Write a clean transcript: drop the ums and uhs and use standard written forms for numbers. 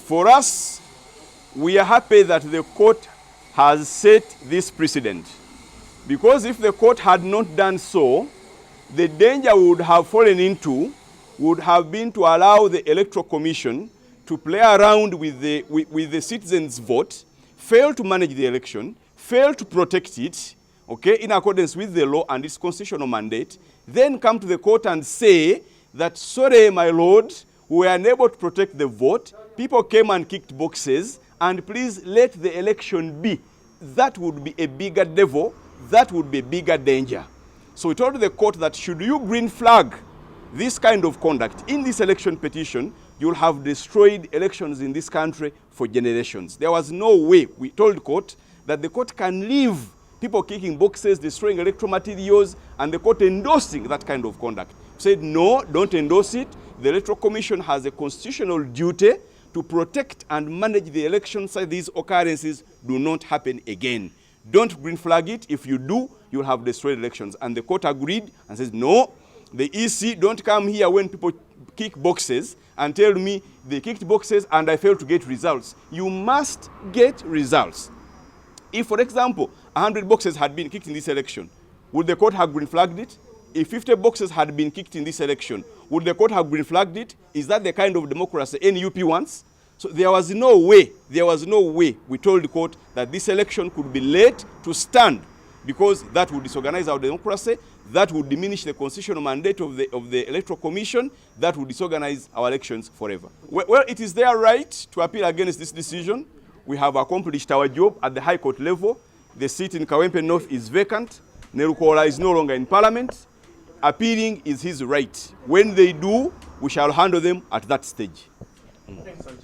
For us, we are happy that the court has set this precedent. Because if the court had not done so, the danger we would have fallen into would have been to allow the Electoral Commission to play around with the citizens' vote, fail to manage the election, fail to protect it, okay, in accordance with the law and its constitutional mandate, then come to the court and say that, sorry, my lord, we were unable to protect the vote, people came and kicked boxes, and please let the election be. That would be a bigger devil, that would be a bigger danger. So we told the court that should you green flag this kind of conduct in this election petition, you'll have destroyed elections in this country for generations. There was no way, we told the court, that the court can leave people kicking boxes, destroying electoral materials, and the court endorsing that kind of conduct. We said, no, don't endorse it. The Electoral Commission has a constitutional duty to protect and manage the elections so these occurrences do not happen again. Don't green flag it. If you do, you'll have destroyed elections. And the court agreed and says, no, the EC, don't come here when people kick boxes and tell me they kicked boxes and I failed to get results. You must get results. If, for example, 100 boxes had been kicked in this election, would the court have green flagged it? If 50 boxes had been kicked in this election, would the court have green flagged it? Is that the kind of democracy NUP wants? So there was no way we told the court that this election could be let to stand, because that would disorganize our democracy, that would diminish the constitutional mandate of the Electoral Commission, that would disorganize our elections forever. Well, it is their right to appeal against this decision. We have accomplished our job at the High Court level. The seat in Kawempe North is vacant. Nalukoola is no longer in Parliament. Appealing is his right. When they do, we shall handle them at that stage.